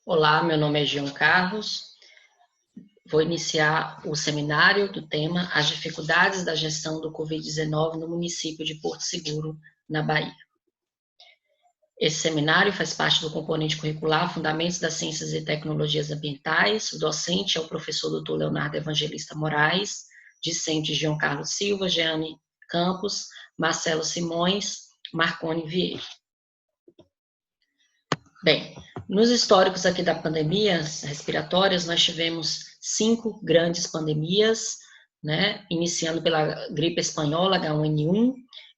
Olá, meu nome é Jean Carlos. Vou iniciar o seminário do tema As dificuldades da gestão do Covid-19 no município de Porto Seguro, na Bahia. Esse seminário faz parte do componente curricular Fundamentos das Ciências e Tecnologias Ambientais. O docente é o professor Dr. Leonardo Evangelista Moraes, discente Jean Carlos Silva, Jeane Campos, Marcelo Simões, Marcone Vieira. Bem, nos históricos aqui da pandemias respiratórias, nós tivemos 5 grandes pandemias, né? Iniciando pela gripe espanhola, H1N1,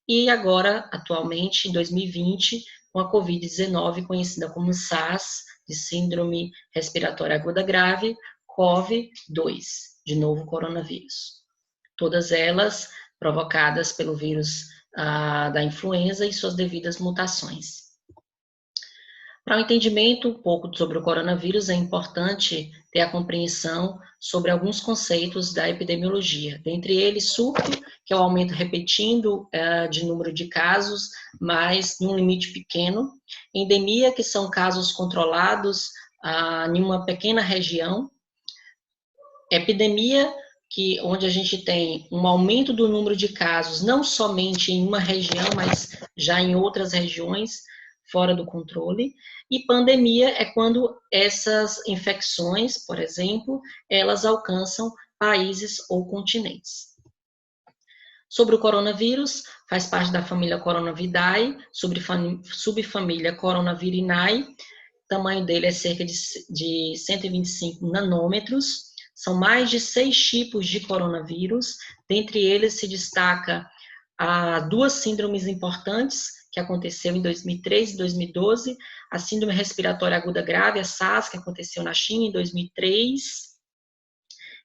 e agora, atualmente, em 2020, com a Covid-19, conhecida como SARS, de Síndrome Respiratória Aguda Grave, COV-2, de novo coronavírus. Todas elas provocadas pelo vírus da influenza e suas devidas mutações. Para o entendimento um pouco sobre o coronavírus, é importante ter a compreensão sobre alguns conceitos da epidemiologia. Dentre eles, surto, que é o aumento repetindo de número de casos, mas em um limite pequeno. Endemia, que são casos controlados em uma pequena região. Epidemia, onde a gente tem um aumento do número de casos, não somente em uma região, mas já em outras regiões, fora do controle. E pandemia é quando essas infecções, por exemplo, elas alcançam países ou continentes. Sobre o coronavírus, faz parte da família Coronavidae, subfamília Coronavirinae, o tamanho dele é cerca de 125 nanômetros, são mais de 6 tipos de coronavírus, dentre eles se destaca 2 síndromes importantes, que aconteceu em 2003 e 2012, a síndrome respiratória aguda grave, a SARS, que aconteceu na China em 2003,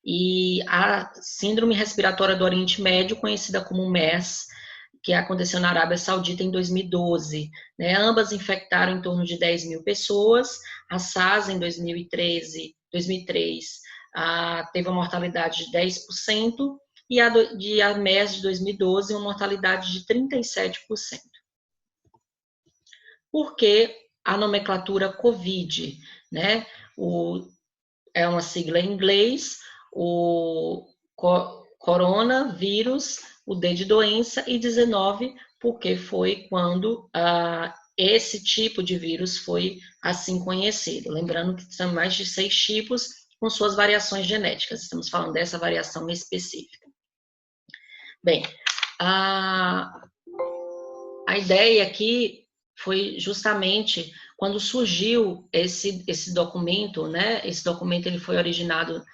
e a síndrome respiratória do Oriente Médio, conhecida como MERS, que aconteceu na Arábia Saudita em 2012. Né? Ambas infectaram em torno de 10 mil pessoas, a SARS em 2003 teve uma mortalidade de 10%, e a MERS de 2012, uma mortalidade de 37%. Por que a nomenclatura COVID? Né? É uma sigla em inglês, o coronavírus, o D de doença, e 19, porque foi quando esse tipo de vírus foi assim conhecido. Lembrando que são mais de 6 tipos, com suas variações genéticas. Estamos falando dessa variação específica. Bem, a ideia aqui foi justamente quando surgiu esse documento, né? Esse documento ele foi originado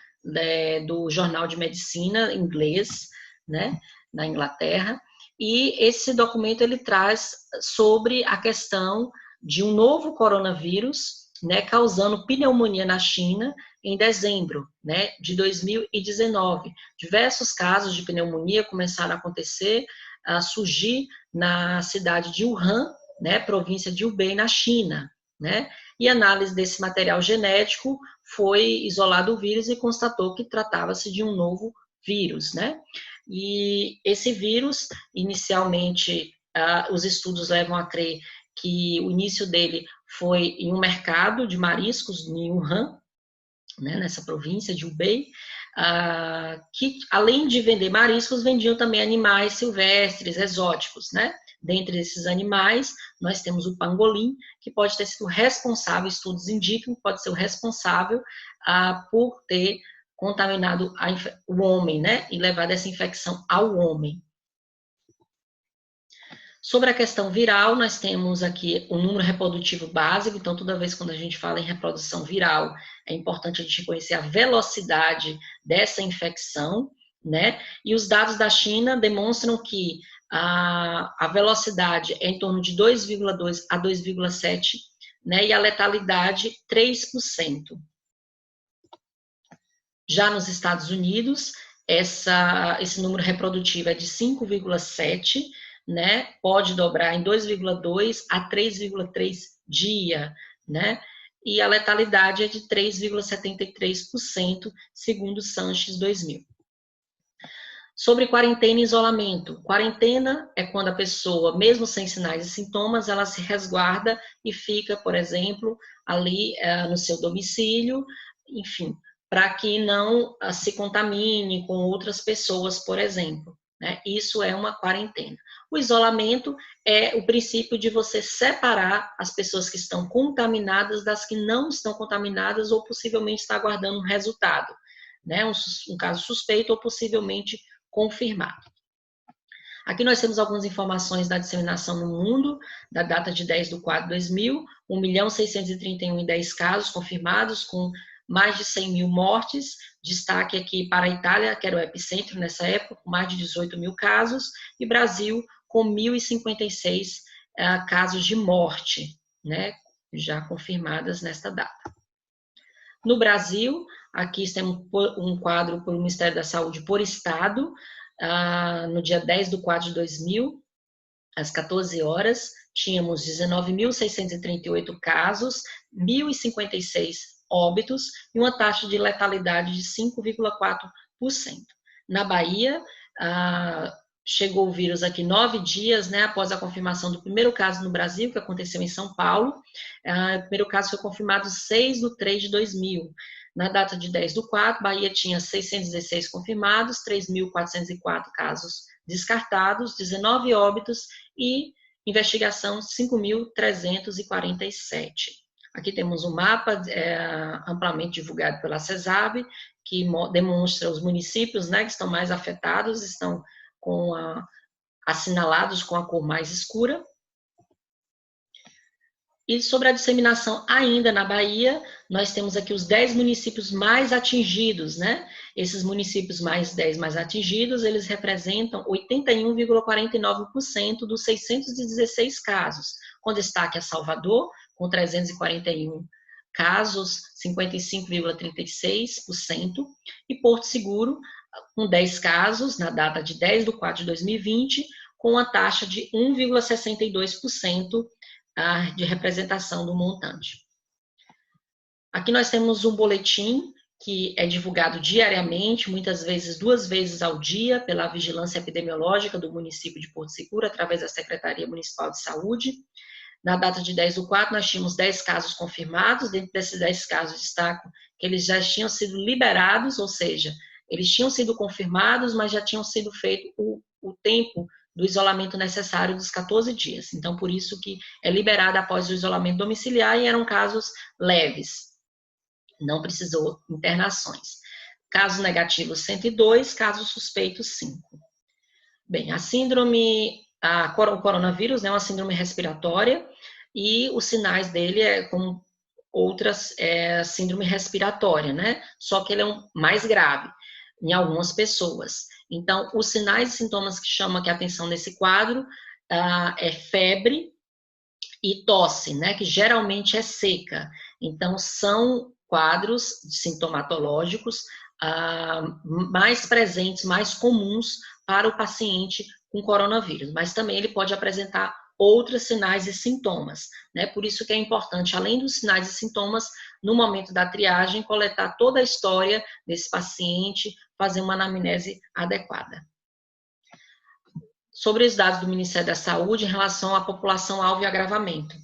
do Jornal de Medicina inglês, né? Na Inglaterra, e esse documento ele traz sobre a questão de um novo coronavírus, né? Causando pneumonia na China em dezembro, né? De 2019. Diversos casos de pneumonia começaram a acontecer, a surgir na cidade de Wuhan, né, província de Hubei, na China, né, e análise desse material genético foi isolado o vírus e constatou que tratava-se de um novo vírus, né, e esse vírus, inicialmente, os estudos levam a crer que o início dele foi em um mercado de mariscos em Wuhan, né, nessa província de Hubei, que além de vender mariscos, vendiam também animais silvestres, exóticos, né? Dentre esses animais, nós temos o pangolim, que pode ter sido responsável, estudos indicam que pode ser o responsável por ter contaminado o homem, né? E levado essa infecção ao homem. Sobre a questão viral, nós temos aqui o número reprodutivo básico, então toda vez quando a gente fala em reprodução viral, é importante a gente conhecer a velocidade dessa infecção, né? E os dados da China demonstram que a velocidade é em torno de 2,2 a 2,7, né? E a letalidade 3%. Já nos Estados Unidos, esse número reprodutivo é de 5,7, né? Pode dobrar em 2,2 a 3,3 dia, né? E a letalidade é de 3,73%, segundo o Sanches 2000. Sobre quarentena e isolamento. Quarentena é quando a pessoa, mesmo sem sinais e sintomas, ela se resguarda e fica, por exemplo, ali no seu domicílio, enfim, para que não se contamine com outras pessoas, por exemplo. Né? Isso é uma quarentena. O isolamento é o princípio de você separar as pessoas que estão contaminadas das que não estão contaminadas ou possivelmente está aguardando um resultado, né? Um caso suspeito ou possivelmente confirmado. Aqui nós temos algumas informações da disseminação no mundo, da data de 10/4/2000, 1.631.010 casos confirmados, com mais de 100 mil mortes. Destaque aqui para a Itália, que era o epicentro nessa época, com mais de 18 mil casos, e Brasil, com 1.056 casos de morte, né, já confirmadas nesta data. No Brasil, aqui temos um quadro pelo Ministério da Saúde por estado, no dia 10/4/2000, às 14 horas, tínhamos 19.638 casos, 1.056 óbitos e uma taxa de letalidade de 5,4%. Na Bahia, chegou o vírus aqui 9 dias, né, após a confirmação do primeiro caso no Brasil, que aconteceu em São Paulo. O primeiro caso foi confirmado 6/3/2000. Na data de 10/4, Bahia tinha 616 confirmados, 3.404 casos descartados, 19 óbitos e investigação 5.347. Aqui temos um mapa amplamente divulgado pela CESAB, que demonstra os municípios, né, que estão mais afetados, estão assinalados com a cor mais escura. E sobre a disseminação ainda na Bahia, nós temos aqui os 10 municípios mais atingidos, né? Esses municípios 10 mais atingidos, eles representam 81,49% dos 616 casos, com destaque a Salvador, com 341 casos, 55,36%, e Porto Seguro, com 10 casos, na data de 10/4/2020, com a taxa de 1,62% de representação do montante. Aqui nós temos um boletim que é divulgado diariamente, muitas vezes 2 vezes ao dia, pela Vigilância Epidemiológica do município de Porto Seguro, através da Secretaria Municipal de Saúde. Na data de 10/4, nós tínhamos 10 casos confirmados. Dentro desses 10 casos, destaco que eles já tinham sido liberados, ou seja, eles tinham sido confirmados, mas já tinham sido feito o tempo do isolamento necessário dos 14 dias. Então, por isso que é liberado após o isolamento domiciliar, e eram casos leves. Não precisou internações. Casos negativos, 102, casos suspeitos, 5. Bem, o coronavírus é uma síndrome respiratória, e os sinais dele é como outras síndrome respiratória, né? Só que ele é mais grave em algumas pessoas. Então, os sinais e sintomas que chamam aqui a atenção nesse quadro é febre e tosse, né? Que geralmente é seca. Então, são quadros sintomatológicos mais presentes, mais comuns para o paciente com coronavírus, mas também ele pode apresentar outros sinais e sintomas, né? Por isso que é importante, além dos sinais e sintomas, no momento da triagem, coletar toda a história desse paciente, fazer uma anamnese adequada. Sobre os dados do Ministério da Saúde em relação à população alvo e agravamento.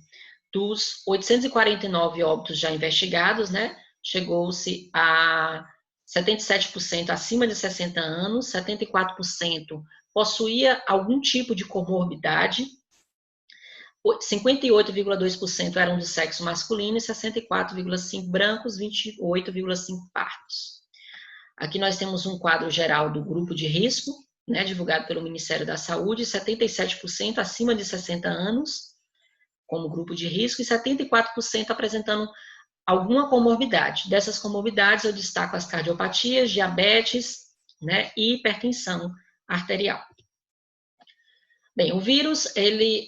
Dos 849 óbitos já investigados, né, chegou-se a 77% acima de 60 anos, 74% possuía algum tipo de comorbidade, 58,2% eram do sexo masculino e 64,5% brancos, 28,5% pardos. Aqui nós temos um quadro geral do grupo de risco, né, divulgado pelo Ministério da Saúde, 77% acima de 60 anos, como grupo de risco, e 74% apresentando alguma comorbidade. Dessas comorbidades, eu destaco as cardiopatias, diabetes, né, e hipertensão arterial. Bem, o vírus, ele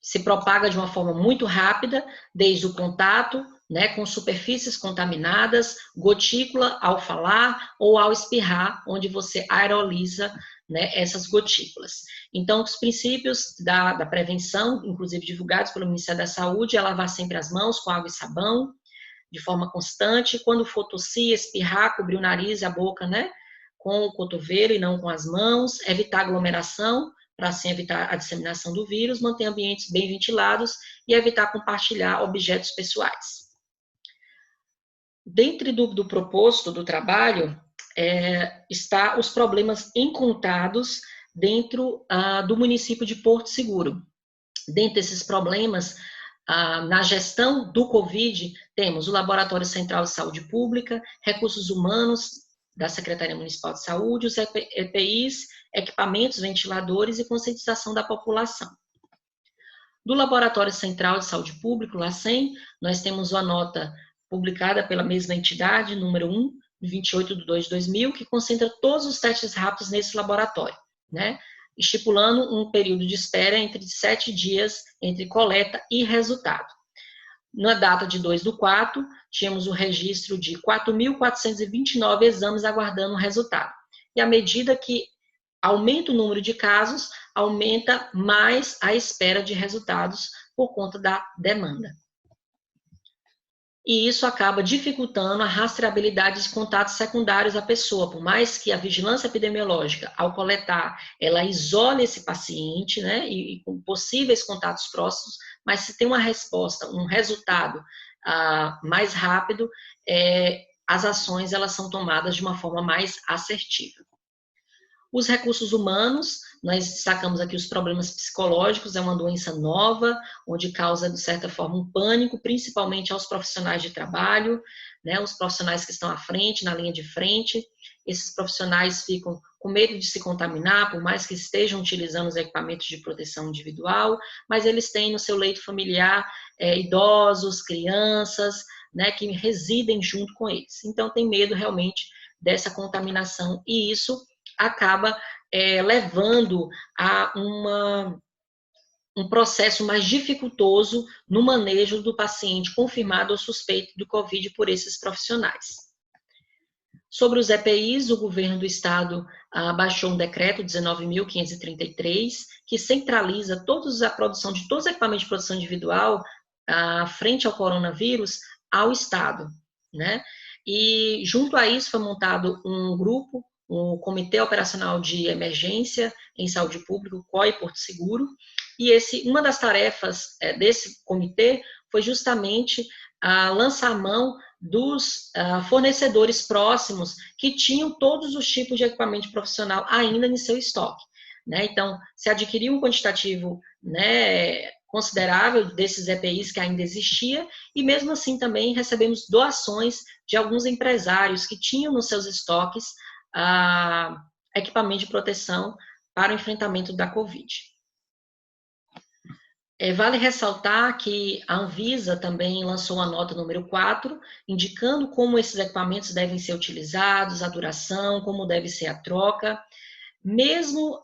se propaga de uma forma muito rápida, desde o contato, né, com superfícies contaminadas, gotícula ao falar ou ao espirrar, onde você aeroliza, né, essas gotículas. Então, os princípios da prevenção, inclusive divulgados pelo Ministério da Saúde, é lavar sempre as mãos com água e sabão, de forma constante. Quando for tossir, espirrar, cobrir o nariz e a boca, né, com o cotovelo e não com as mãos, evitar aglomeração, para assim evitar a disseminação do vírus, manter ambientes bem ventilados e evitar compartilhar objetos pessoais. Dentro do proposto do trabalho, está os problemas encontrados dentro do município de Porto Seguro. Dentre esses problemas, na gestão do Covid, temos o Laboratório Central de Saúde Pública, recursos humanos da Secretaria Municipal de Saúde, os EPIs, equipamentos, ventiladores e conscientização da população. Do Laboratório Central de Saúde Pública, o LACEN, nós temos uma nota publicada pela mesma entidade, número 1, de 28 de 2 de 2000, que concentra todos os testes rápidos nesse laboratório, né? Estipulando um período de espera entre 7 dias entre coleta e resultado. Na data de 2/4, tínhamos o registro de 4.429 exames aguardando o resultado. E à medida que aumenta o número de casos, aumenta mais a espera de resultados por conta da demanda. E isso acaba dificultando a rastreabilidade de contatos secundários à pessoa, por mais que a vigilância epidemiológica, ao coletar, ela isole esse paciente, né, e com possíveis contatos próximos, mas se tem uma resposta, um resultado mais rápido, as ações elas são tomadas de uma forma mais assertiva. Os recursos humanos, nós destacamos aqui os problemas psicológicos, é uma doença nova, onde causa, de certa forma, um pânico, principalmente aos profissionais de trabalho, né, os profissionais que estão à frente, na linha de frente. Esses profissionais ficam com medo de se contaminar, por mais que estejam utilizando os equipamentos de proteção individual, mas eles têm no seu leito familiar idosos, crianças, né, que residem junto com eles. Então, tem medo realmente dessa contaminação, e isso acaba levando a um processo mais dificultoso no manejo do paciente confirmado ou suspeito do Covid por esses profissionais. Sobre os EPIs, o governo do estado baixou um decreto 19.533, que centraliza a produção de todos os equipamentos de produção individual frente ao coronavírus ao estado, né? E junto a isso foi montado um grupo, o Comitê Operacional de Emergência em Saúde Pública, o COI Porto Seguro, e uma das tarefas desse comitê foi justamente lançar mão dos fornecedores próximos que tinham todos os tipos de equipamento profissional ainda em seu estoque, né? Então, se adquiriu um quantitativo, né, considerável desses EPIs que ainda existia, e mesmo assim também recebemos doações de alguns empresários que tinham nos seus estoques equipamento de proteção para o enfrentamento da Covid. Vale ressaltar que a Anvisa também lançou a nota número 4, indicando como esses equipamentos devem ser utilizados, a duração, como deve ser a troca. Mesmo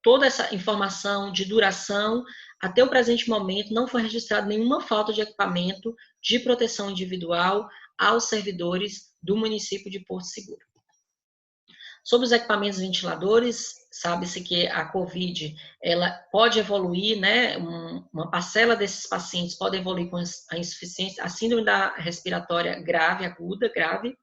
toda essa informação de duração, até o presente momento não foi registrada nenhuma falta de equipamento de proteção individual aos servidores do município de Porto Seguro. Sobre os equipamentos ventiladores, sabe-se que a COVID ela pode evoluir, né? Uma parcela desses pacientes pode evoluir com a insuficiência, a síndrome da respiratória grave, aguda, grave,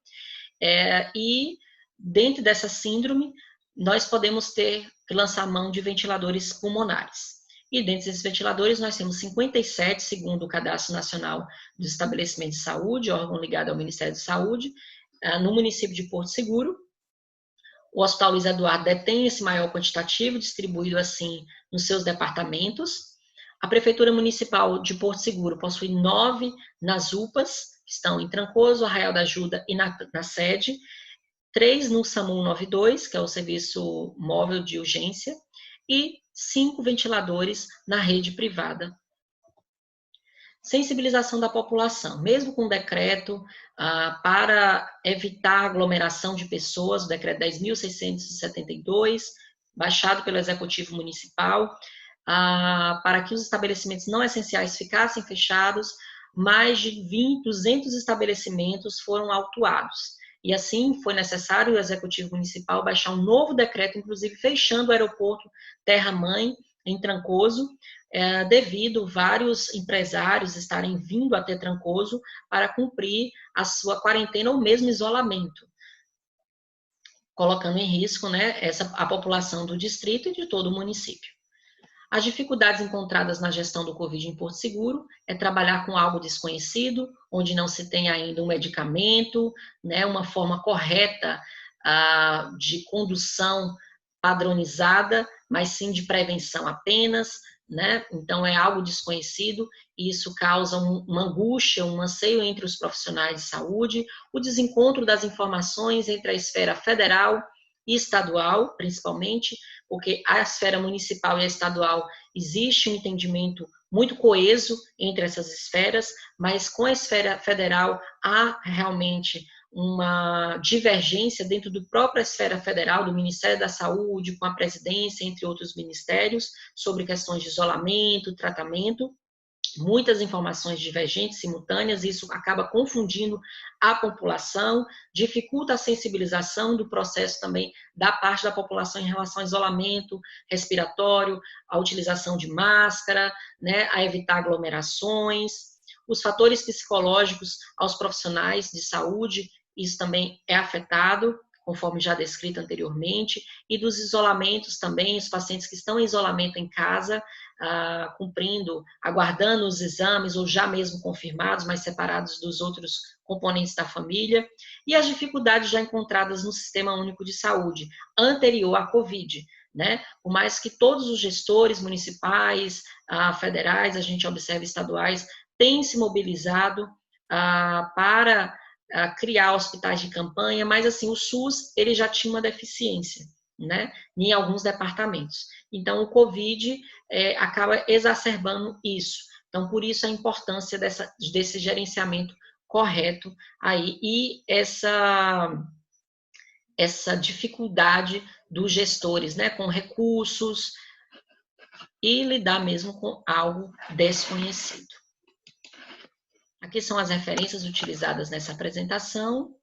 e dentro dessa síndrome nós podemos ter que lançar mão de ventiladores pulmonares. E dentre esses ventiladores nós temos 57, segundo o Cadastro Nacional dos Estabelecimentos de Saúde, órgão ligado ao Ministério da Saúde, no município de Porto Seguro. O Hospital Luiz Eduardo detém esse maior quantitativo, distribuído assim nos seus departamentos. A Prefeitura Municipal de Porto Seguro possui 9 nas UPAs, que estão em Trancoso, Arraial da Ajuda e na sede, 3 no SAMU 92, que é o Serviço Móvel de Urgência, e 5 ventiladores na rede privada. Sensibilização da população, mesmo com o decreto para evitar aglomeração de pessoas, o decreto 10.672, baixado pelo Executivo Municipal, para que os estabelecimentos não essenciais ficassem fechados, mais de 200 estabelecimentos foram autuados. E assim foi necessário o Executivo Municipal baixar um novo decreto, inclusive fechando o aeroporto Terra Mãe, em Trancoso, devido vários empresários estarem vindo até Trancoso para cumprir a sua quarentena ou mesmo isolamento. colocando em risco, né, a população do distrito e de todo o município. As dificuldades encontradas na gestão do Covid em Porto Seguro é trabalhar com algo desconhecido, onde não se tem ainda um medicamento, né, uma forma correta de condução padronizada, mas sim de prevenção apenas, né? Então é algo desconhecido e isso causa uma angústia, um anseio entre os profissionais de saúde, o desencontro das informações entre a esfera federal e estadual, principalmente, porque a esfera municipal e a estadual existe um entendimento muito coeso entre essas esferas, mas com a esfera federal há realmente uma divergência dentro da própria esfera federal, do Ministério da Saúde, com a presidência, entre outros ministérios, sobre questões de isolamento, tratamento, muitas informações divergentes, simultâneas, isso acaba confundindo a população, dificulta a sensibilização do processo também da parte da população em relação ao isolamento respiratório, a utilização de máscara, né, a evitar aglomerações, os fatores psicológicos aos profissionais de saúde, isso também é afetado, conforme já descrito anteriormente, e dos isolamentos também, os pacientes que estão em isolamento em casa, cumprindo, aguardando os exames, ou já mesmo confirmados, mas separados dos outros componentes da família, e as dificuldades já encontradas no Sistema Único de Saúde, anterior à Covid, né? Por mais que todos os gestores municipais, federais, a gente observa estaduais, têm se mobilizado para criar hospitais de campanha, mas assim, o SUS ele já tinha uma deficiência, né, em alguns departamentos. Então, o Covid acaba exacerbando isso. Então, por isso a importância desse gerenciamento correto aí e essa dificuldade dos gestores, né, com recursos e lidar mesmo com algo desconhecido. Aqui são as referências utilizadas nessa apresentação.